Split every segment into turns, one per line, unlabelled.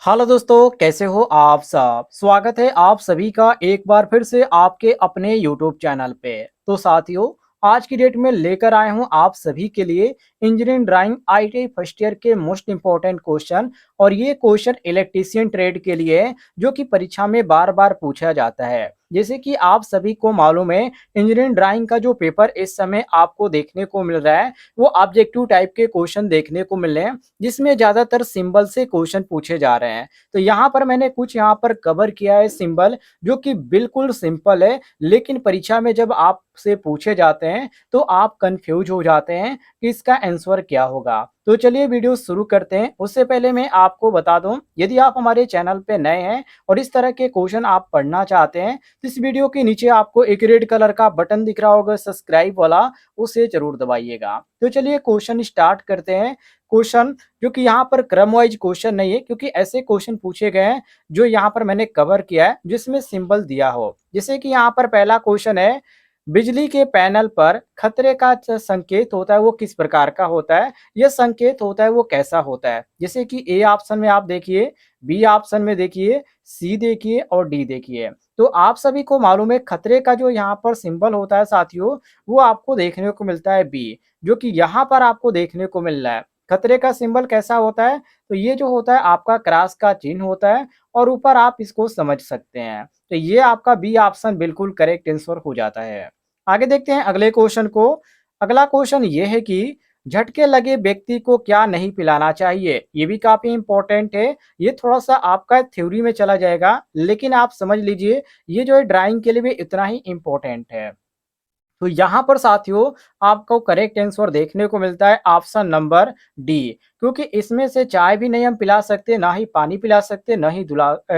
Hello दोस्तों, कैसे हो आप सब। स्वागत है आप सभी का एक बार फिर से आपके अपने यूट्यूब चैनल पे। तो साथियों, आज की डेट में लेकर आए हूं आप सभी के लिए engineering drawing ITI first year के मोस्ट इंपॉर्टेंट क्वेश्चन। और ये क्वेश्चन इलेक्ट्रीशियन ट्रेड के लिए है, जो कि परीक्षा में बार बार पूछा जाता है। जैसे कि आप सभी को मालूम है, इंजीनियरिंग ड्राइंग का जो पेपर इस समय आपको देखने को मिल रहा है वो ऑब्जेक्टिव टाइप के क्वेश्चन देखने को मिल रहे हैं, जिसमें ज्यादातर सिंबल से क्वेश्चन पूछे जा रहे हैं। तो यहाँ पर मैंने कुछ यहाँ पर कवर किया है सिंबल, जो कि बिल्कुल सिंपल है, लेकिन परीक्षा में जब आपसे पूछे जाते हैं तो आप कंफ्यूज हो जाते हैं कि इसका आंसर क्या होगा। तो चलिए वीडियो शुरू करते हैं। उससे पहले मैं आपको बता दूं, यदि आप हमारे चैनल पे नए हैं और इस तरह के क्वेश्चन आप पढ़ना चाहते हैं तो इस वीडियो के नीचे आपको एक रेड कलर का बटन दिख रहा होगा सब्सक्राइब वाला, उसे जरूर दबाइएगा। तो चलिए क्वेश्चन स्टार्ट करते हैं। क्वेश्चन जो कि यहाँ पर क्रम वाइज क्वेश्चन नहीं है, क्योंकि ऐसे क्वेश्चन पूछे गए हैं जो यहाँ पर मैंने कवर किया है जिसमें सिंबल दिया हो। जैसे कि यहाँ पर पहला क्वेश्चन है, बिजली के पैनल पर खतरे का संकेत होता है वो किस प्रकार का होता है, यह संकेत होता है वो कैसा होता है। जैसे कि ए ऑप्शन में आप देखिए, बी ऑप्शन में देखिए, सी देखिए और डी देखिए। तो आप सभी को मालूम है खतरे का जो यहाँ पर सिंबल होता है साथियों, वो आपको देखने को मिलता है बी, जो कि यहाँ पर आपको देखने को मिल रहा है। खतरे का सिंबल कैसा होता है, तो ये जो होता है आपका क्रॉस का चिन्ह होता है, और ऊपर आप इसको समझ सकते हैं। तो ये आपका बी ऑप्शन बिल्कुल करेक्ट आंसर हो जाता है। आगे देखते हैं अगले क्वेश्चन को। अगला क्वेश्चन ये है कि झटके लगे व्यक्ति को क्या नहीं पिलाना चाहिए। ये भी काफी इंपॉर्टेंट है। ये थोड़ा सा आपका थ्योरी में चला जाएगा, लेकिन आप समझ लीजिए ये जो है ड्राइंग के लिए भी इतना ही इंपॉर्टेंट है। तो यहाँ पर साथियों आपको करेक्ट आंसर देखने को मिलता है ऑप्शन नंबर डी, क्योंकि इसमें से चाय भी नहीं हम पिला सकते, ना ही पानी पिला सकते, ना ही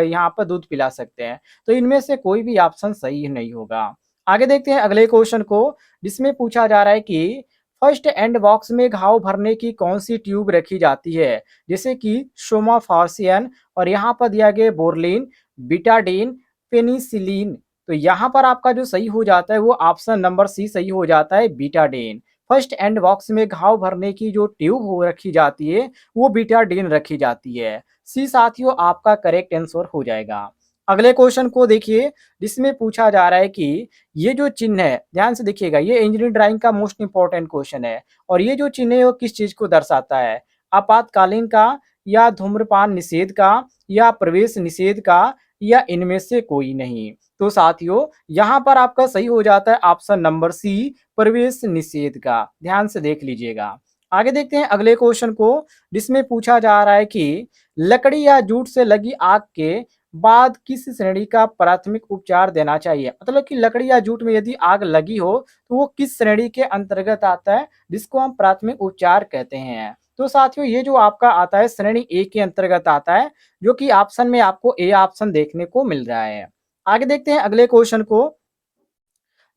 यहाँ पर दूध पिला सकते हैं। तो इनमें से कोई भी ऑप्शन सही नहीं होगा। आगे देखते हैं अगले क्वेश्चन को, जिसमें पूछा जा रहा है कि फर्स्ट एंड बॉक्स में घाव भरने की कौन सी ट्यूब रखी जाती है। जैसे कि सोमाफार्सियन, और यहाँ पर दिया गया बोरलिन, बिटाडीन, पेनिसिलिन। तो यहाँ पर आपका जो सही हो जाता है वो ऑप्शन नंबर सी सही हो जाता है, बीटाडीन। फर्स्ट एंड बॉक्स में घाव भरने की जो ट्यूब हो रखी जाती है वो बीटाडीन रखी जाती है। सी साथियों आपका करेक्ट आंसर हो जाएगा। अगले क्वेश्चन को देखिए, जिसमें पूछा जा रहा है कि ये जो चिन्ह है, ध्यान से देखिएगा, ये इंजीनियरिंग ड्राइंग का मोस्ट इंपॉर्टेंट क्वेश्चन है। और ये जो चिन्ह है वो किस चीज को दर्शाता है, आपातकालीन का, या धूम्रपान निषेध का, या प्रवेश निषेध का, या इनमें से कोई नहीं। तो साथियों यहाँ पर आपका सही हो जाता है ऑप्शन नंबर सी, प्रवेश निषेध का। ध्यान से देख लीजिएगा। आगे देखते हैं अगले क्वेश्चन को, जिसमें पूछा जा रहा है कि लकड़ी या जूट से लगी आग के बाद किस श्रेणी का प्राथमिक उपचार देना चाहिए। मतलब कि लकड़ी या जूट में यदि आग लगी हो तो वो किस श्रेणी के अंतर्गत आता है, जिसको हम प्राथमिक उपचार कहते हैं। तो साथियों ये जो आपका आता है श्रेणी ए के अंतर्गत आता है, जो कि ऑप्शन में आपको ए ऑप्शन देखने को मिल रहा है। आगे देखते हैं अगले क्वेश्चन को,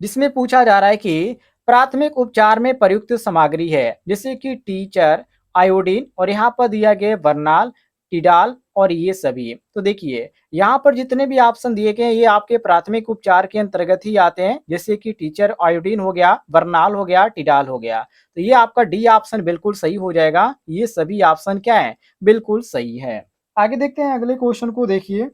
जिसमें पूछा जा रहा है कि प्राथमिक उपचार में प्रयुक्त सामग्री है। जैसे कि टीचर, आयोडीन, और यहाँ पर दिया गया बर्नाल, टिडाल, और ये सभी। तो देखिए यहाँ पर जितने भी ऑप्शन दिए गए हैं ये आपके प्राथमिक उपचार के अंतर्गत ही आते हैं। जैसे कि टीचर, आयोडीन हो गया, बर्नाल हो गया, टिडाल हो गया। तो ये आपका डी ऑप्शन बिल्कुल सही हो जाएगा। ये सभी ऑप्शन क्या है, बिल्कुल सही है। आगे देखते हैं अगले क्वेश्चन को। देखिए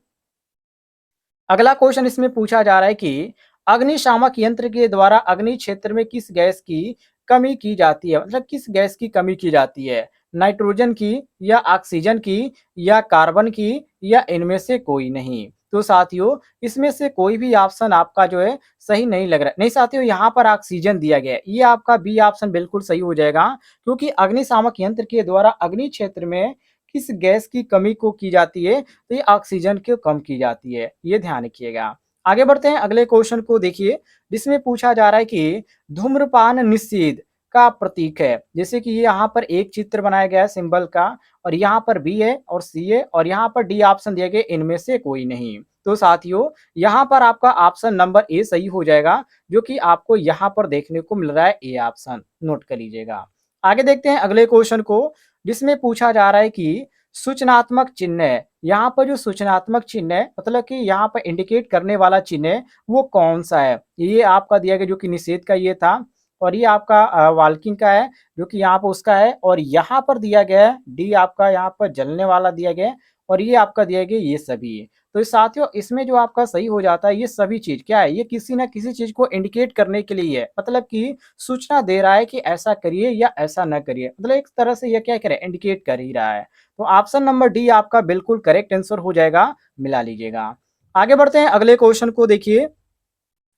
अगला क्वेश्चन इसमें पूछा जा रहा है कि अग्निशामक यंत्र के द्वारा अग्नि क्षेत्र में किस गैस की कमी की जाती है। मतलब किस गैस की कमी की जाती है, नाइट्रोजन की, या ऑक्सीजन की, या कार्बन की, या इनमें से कोई नहीं। तो साथियों इसमें से कोई भी ऑप्शन आपका जो है सही नहीं लग रहा है। नहीं साथियों, यहाँ पर ऑक्सीजन दिया गया है, ये आपका बी ऑप्शन बिल्कुल सही हो जाएगा। क्योंकि अग्निशामक यंत्र के द्वारा अग्नि क्षेत्र में किस गैस की कमी को की जाती है, तो ये ऑक्सीजन को कम की जाती है। ये ध्यान रखिएगा। आगे बढ़ते हैं अगले क्वेश्चन को। देखिए जिसमें पूछा जा रहा है कि धूम्रपान निषेध का प्रतीक है। जैसे कि ये यहाँ पर एक चित्र बनाया गया है सिंबल का, और यहाँ पर बी है और सी है, और यहाँ पर डी ऑप्शन दिए गए, इनमें से कोई नहीं। तो साथियों यहाँ पर आपका ऑप्शन नंबर ए सही हो जाएगा, जो कि आपको यहाँ पर देखने को मिल रहा है, ए ऑप्शन नोट कर लीजिएगा। आगे देखते हैं अगले क्वेश्चन को, जिसमें पूछा जा रहा है कि सूचनात्मक चिन्ह है। यहाँ पर जो सूचनात्मक चिन्ह है, मतलब कि यहाँ पर इंडिकेट करने वाला चिन्ह है, वो कौन सा है। ये आपका दिया गया जो कि निषेध का ये था, और ये आपका वाल्किंग का है जो कि यहाँ पर उसका है, और यहाँ पर दिया गया है डी आपका यहाँ पर जलने वाला दिया गया है, और ये आपका दिया गया ये सभी। तो साथियों इसमें जो आपका सही हो जाता है ये सभी चीज क्या है, ये किसी ना किसी चीज को इंडिकेट करने के लिए है, मतलब कि सूचना दे रहा है कि ऐसा करिए या ऐसा ना करिए, मतलब एक तरह से ये क्या करे इंडिकेट कर ही रहा है। तो ऑप्शन नंबर डी आपका बिल्कुल करेक्ट आंसर हो जाएगा, मिला लीजिएगा। आगे बढ़ते हैं अगले क्वेश्चन को देखिए,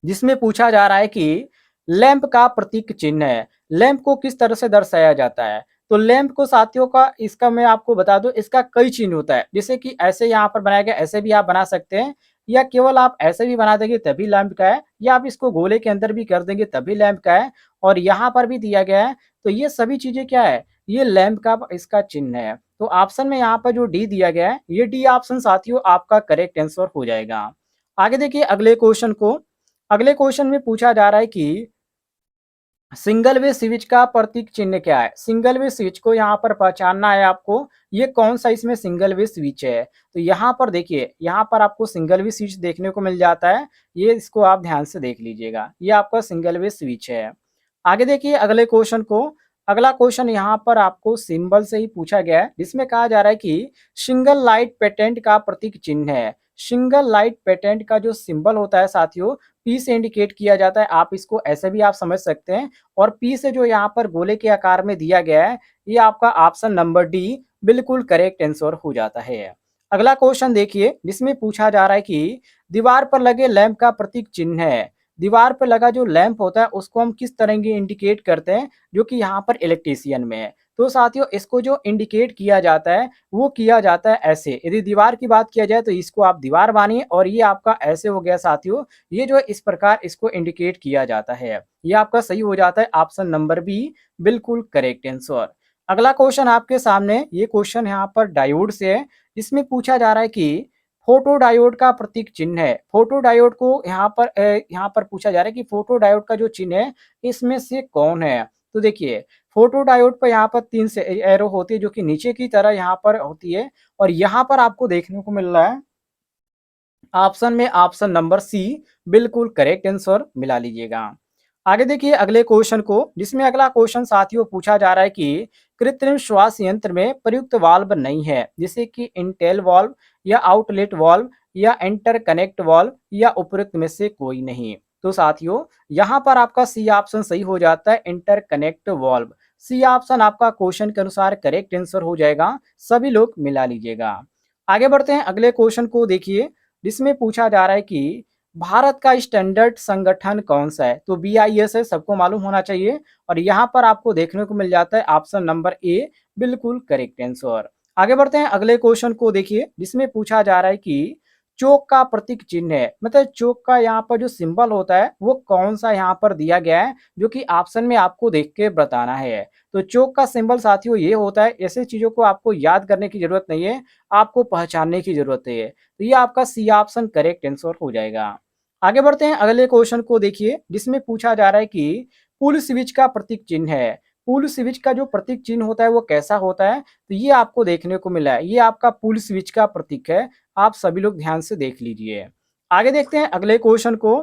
जिसमें पूछा जा रहा है कि लैंप का प्रतीक चिन्ह है, लैंप को किस तरह से दर्शाया जाता है। तो लैंप को साथियों का इसका मैं आपको बता दूं, इसका कई चिन्ह होता है, जैसे कि ऐसे यहाँ पर बनाया गया, ऐसे भी आप बना सकते हैं, या केवल आप ऐसे भी बना देंगे तभी लैंप का है, या आप इसको गोले के अंदर भी कर देंगे तभी लैंप का है, और यहाँ पर भी दिया गया है। तो ये सभी चीजें क्या है, ये लैंप का इसका चिन्ह है। तो ऑप्शन में यहाँ पर जो डी दिया गया है, ये डी ऑप्शन साथियों आपका करेक्ट आंसर हो जाएगा। आगे देखिए अगले क्वेश्चन को, अगले क्वेश्चन में पूछा जा रहा है कि सिंगल वे स्विच का प्रतीक चिन्ह क्या है। सिंगल वे स्विच को यहाँ पर पहचानना है आपको, ये कौन सा इसमें सिंगल वे स्विच है। तो यहाँ पर देखिए, यहाँ पर आपको सिंगल वे स्विच देखने को मिल जाता है, ये इसको आप ध्यान से देख लीजिएगा, ये आपका सिंगल वे स्विच है। आगे देखिए अगले क्वेश्चन को, अगला क्वेश्चन यहाँ पर आपको सिंबल से ही पूछा गया है, जिसमें कहा जा रहा है कि सिंगल लाइट पेटेंट का प्रतीक चिन्ह है। सिंगल लाइट पेटेंट का जो सिंबल होता है साथियों, पी से इंडिकेट किया जाता है, आप इसको ऐसे भी आप समझ सकते हैं, और पी से जो यहाँ पर गोले के आकार में दिया गया है, ये आपका ऑप्शन नंबर डी बिल्कुल करेक्ट आंसर हो जाता है। अगला क्वेश्चन देखिए, जिसमें पूछा जा रहा है कि दीवार पर लगे लैंप का प्रतीक चिन्ह है। दीवार पर लगा जो लैंप होता है उसको हम किस तरह की इंडिकेट करते हैं, जो कि यहाँ पर इलेक्ट्रीशियन में है। तो साथियों इसको जो इंडिकेट किया जाता है वो किया जाता है ऐसे, यदि दीवार की बात किया जाए तो इसको आप दीवार मानिए, और ये आपका ऐसे हो गया साथियों, ये जो इस प्रकार इसको इंडिकेट किया जाता है, ये आपका सही हो जाता है ऑप्शन नंबर बी बिल्कुल करेक्ट आंसर। अगला क्वेश्चन आपके सामने, ये क्वेश्चन यहाँ पर डायोड से है, इसमें पूछा जा रहा है कि फोटो डायोड का प्रतीक चिन्ह है। फोटो डायोड को यहाँ पर पूछा जा रहा है कि फोटो डायोड का जो चिन्ह है इसमें से कौन है। तो देखिए फोटो डायोड पर यहाँ पर तीन से एरो होती है जो कि नीचे की तरह यहाँ पर होती है, और यहाँ पर आपको देखने को मिल रहा है ऑप्शन में ऑप्शन नंबर सी बिल्कुल करेक्ट आंसर, मिला लीजिएगा। आगे देखिए अगले क्वेश्चन को, जिसमें अगला क्वेश्चन साथियों पूछा जा रहा है कि कृत्रिम श्वास यंत्र में प्रयुक्त वाल्व नहीं है, जैसे कि इंटेल वाल्व या आउटलेट वाल्व या इंटर कनेक्ट वाल्व या उपयुक्त में से कोई नहीं। तो साथियों यहाँ पर आपका सी ऑप्शन सही हो जाता है, interconnect valve. C option आपका क्वेश्चन के अनुसार करेक्ट आंसर हो जाएगा, सभी लोग मिला लीजिएगा। आगे बढ़ते हैं अगले क्वेश्चन को देखिए, जिसमें पूछा जा रहा है कि भारत का स्टैंडर्ड संगठन कौन सा है। तो BIS है, सबको मालूम होना चाहिए, और यहाँ पर आपको देखने को मिल जाता है ऑप्शन नंबर ए बिल्कुल करेक्ट आंसर। आगे बढ़ते हैं अगले क्वेश्चन को देखिए, जिसमें पूछा जा रहा है कि चोक का प्रतीक चिन्ह है, मतलब चोक का यहाँ पर जो सिंबल होता है वो कौन सा यहाँ पर दिया गया है, जो कि ऑप्शन में आपको देख के बताना है। तो चोक का सिंबल साथियों ये होता है, ऐसे चीजों को आपको याद करने की जरूरत नहीं है, आपको पहचानने की जरूरत है। तो ये आपका सी ऑप्शन करेक्ट आंसर हो जाएगा। आगे बढ़ते हैं अगले क्वेश्चन को देखिए, जिसमें पूछा जा रहा है कि पुल स्विच का प्रतीक चिन्ह है। पुल स्विच का जो प्रतीक चिन्ह होता है वो कैसा होता है, तो ये आपको देखने को मिला है, ये आपका पुल स्विच का प्रतीक है, आप सभी लोग ध्यान से देख लीजिए। आगे देखते हैं अगले क्वेश्चन को,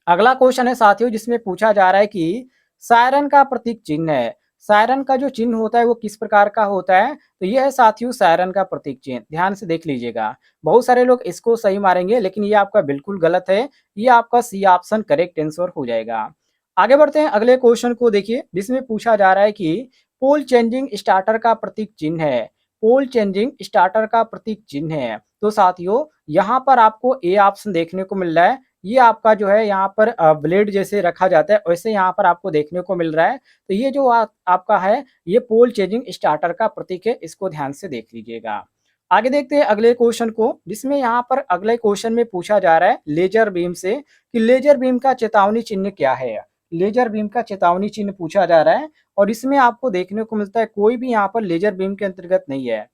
अगला क्वेश्चन है साथियों, जिसमें पूछा जा रहा है कि सायरन का प्रतीक चिन्ह है। सायरन का जो चिन्ह होता है वो किस प्रकार का होता है, तो यह है साथियों सायरन का प्रतीक चिन्ह, ध्यान से देख लीजिएगा। बहुत सारे लोग इसको सही मारेंगे, लेकिन ये आपका बिल्कुल गलत है, ये आपका सी ऑप्शन करेक्ट आंसर हो जाएगा। आगे बढ़ते हैं अगले क्वेश्चन को देखिए, जिसमें पूछा जा रहा है कि पोल चेंजिंग स्टार्टर का प्रतीक चिन्ह है। पोल चेंजिंग स्टार्टर का प्रतीक चिन्ह है। तो साथियों यहाँ पर आपको ए ऑप्शन देखने को मिल रहा है, ये आपका जो है यहाँ पर ब्लेड जैसे रखा जाता है वैसे यहाँ पर आपको देखने को मिल रहा है। तो ये जो आपका है ये पोल चेंजिंग स्टार्टर का प्रतीक है, इसको ध्यान से देख लीजिएगा। आगे देखते हैं अगले क्वेश्चन को, जिसमें यहाँ पर अगले क्वेश्चन में पूछा जा रहा है लेजर बीम से कि लेजर बीम का चेतावनी चिन्ह क्या है। लेजर बीम का चेतावनी चिन्ह पूछा जा रहा है, और इसमें आपको देखने को मिलता है कोई भी यहाँ पर लेजर बीम के अंतर्गत नहीं है।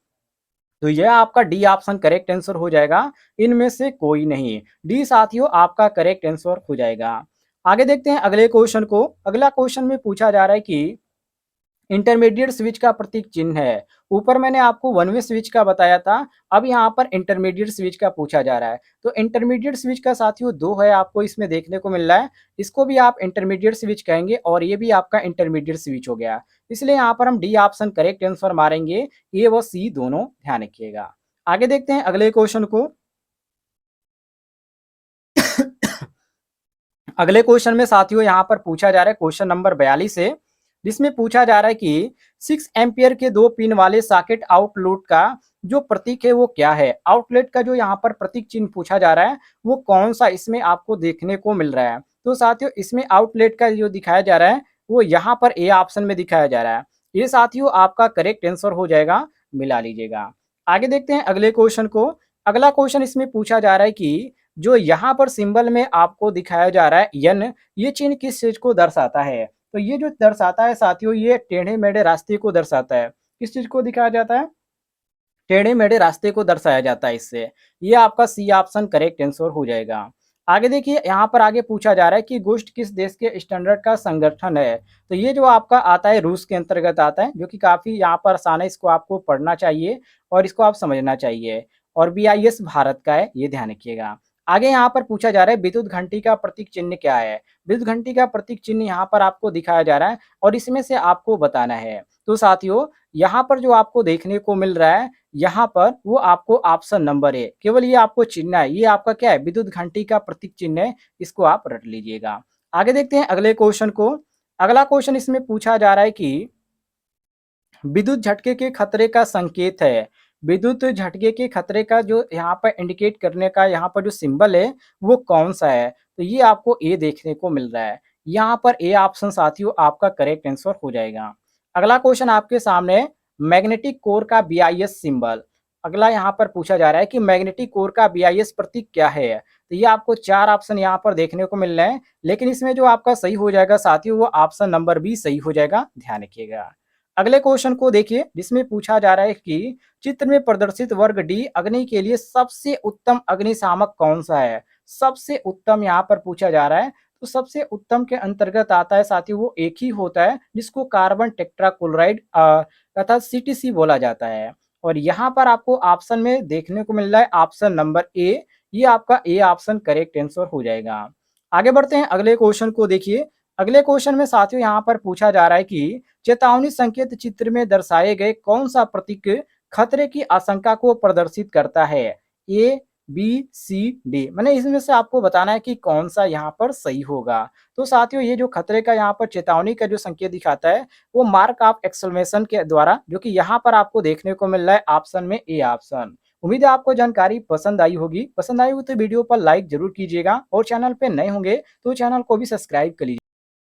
तो यह आपका डी ऑप्शन करेक्ट आंसर हो जाएगा, इनमें से कोई नहीं। डी साथियों आपका करेक्ट आंसर हो जाएगा। आगे देखते हैं अगले क्वेश्चन को, अगला क्वेश्चन में पूछा जा रहा है कि इंटरमीडिएट स्विच का प्रतीक चिन्ह है। ऊपर मैंने आपको वन वे स्विच का बताया था, अब यहाँ पर इंटरमीडिएट स्विच का पूछा जा रहा है। तो इंटरमीडिएट स्विच का साथियों 2 है आपको इसमें देखने को मिल रहा है। इसको भी आप इंटरमीडिएट स्विच कहेंगे और ये भी आपका इंटरमीडिएट स्विच हो गया। इसलिए यहाँ पर हम डी ऑप्शन करेक्ट आंसर मारेंगे, ए व सी दोनों ध्यान रखिएगा। आगे देखते हैं अगले क्वेश्चन को। अगले क्वेश्चन में साथियों यहाँ पर पूछा जा रहा है क्वेश्चन नंबर 42 है, जिसमें पूछा जा रहा है कि 6 एम्पियर के 2 पिन वाले सॉकेट आउटलेट का जो प्रतीक है वो क्या है। आउटलेट का जो यहाँ पर प्रतीक चिन्ह पूछा जा रहा है वो कौन सा इसमें आपको देखने को मिल रहा है। तो साथियों इसमें आउटलेट का जो दिखाया जा रहा है वो यहाँ पर ए ऑप्शन में दिखाया जा रहा है। ये साथियों आपका करेक्ट आंसर हो जाएगा, मिला लीजिएगा। आगे देखते हैं अगले क्वेश्चन को। अगला क्वेश्चन इसमें पूछा जा रहा है कि जो यहाँ पर सिंबल में आपको दिखाया जा रहा है यन, ये चिन्ह किस चीज को दर्शाता है। तो ये जो दर्शाता है साथियों ये टेढ़े मेढ़े रास्ते को दर्शाता है। किस चीज को दिखाया जाता है, टेढ़े मेढ़े रास्ते को दर्शाया जाता है इससे। ये आपका सी ऑप्शन करेक्ट आंसर हो जाएगा। आगे देखिए यहाँ पर आगे पूछा जा रहा है कि गोष्ठ किस देश के स्टैंडर्ड का संगठन है। तो ये जो आपका आता है रूस के अंतर्गत आता है, जो कि काफी यहाँ पर आसान है, इसको आपको पढ़ना चाहिए और इसको आप समझना चाहिए। और BIS भारत का है, ये ध्यान रखिएगा। आगे यहाँ पर पूछा जा रहा है विद्युत घंटी का प्रतीक चिन्ह क्या है। विद्युत घंटी का प्रतीक चिन्ह यहाँ पर आपको दिखाया जा रहा है और इसमें से आपको बताना है। तो साथियों यहाँ पर जो आपको देखने को मिल रहा है, यहाँ पर वो आपको ऑप्शन नंबर है, केवल ये आपको चिन्ह है, ये आपका क्या है विद्युत घंटी का प्रतीक चिन्ह है, इसको आप रट लीजिएगा। आगे देखते हैं अगले क्वेश्चन को। अगला क्वेश्चन इसमें पूछा जा रहा है कि विद्युत झटके के खतरे का संकेत है। विद्युत झटके के खतरे का जो यहाँ पर इंडिकेट करने का यहाँ पर जो सिंबल है वो कौन सा है। तो ये आपको ए देखने को मिल रहा है। यहाँ पर ए ऑप्शन साथियों आपका करेक्ट आंसर हो जाएगा। अगला क्वेश्चन आपके सामने मैग्नेटिक कोर का BIS सिंबल। अगला यहाँ पर पूछा जा रहा है कि मैग्नेटिक कोर का BIS प्रतीक क्या है। तो ये आपको 4 ऑप्शन यहाँ पर देखने को मिल रहे हैं, लेकिन इसमें जो आपका सही हो जाएगा साथियों वो ऑप्शन नंबर बी सही हो जाएगा, ध्यान रखिएगा। अगले क्वेश्चन को देखिए, जिसमें पूछा जा रहा है कि चित्र में प्रदर्शित वर्ग डी अग्नि के लिए सबसे उत्तम अग्निशामक कौन सा है। सबसे उत्तम यहाँ पर पूछा जा रहा है, तो सबसे उत्तम के अंतर्गत आता है साथियों वो एक ही होता है जिसको कार्बन टेट्राक्लोराइड अर्थात CTC बोला जाता है। और यहाँ पर आपको ऑप्शन में देखने को मिल रहा है ऑप्शन नंबर ए, ये आपका ए ऑप्शन करेक्ट आंसर हो जाएगा। आगे बढ़ते हैं अगले क्वेश्चन को देखिए। अगले क्वेश्चन में साथियों यहाँ पर पूछा जा रहा है कि चेतावनी संकेत चित्र में दर्शाए गए कौन सा प्रतीक खतरे की आशंका को प्रदर्शित करता है। A B C D, मैंने इसमें से आपको बताना है कि कौन सा यहाँ पर सही होगा। तो साथियों ये जो खतरे का यहाँ पर चेतावनी का जो संकेत दिखाता है वो मार्क ऑफ एक्सक्लेमेशन के द्वारा, जो कि यहाँ पर आपको देखने को मिल रहा है ऑप्शन में ए ऑप्शन। उम्मीद है आपको जानकारी पसंद आई होगी। पसंद आई हो तो वीडियो पर लाइक जरूर कीजिएगा और चैनल पे नए होंगे तो चैनल को भी सब्सक्राइब कर लीजिए।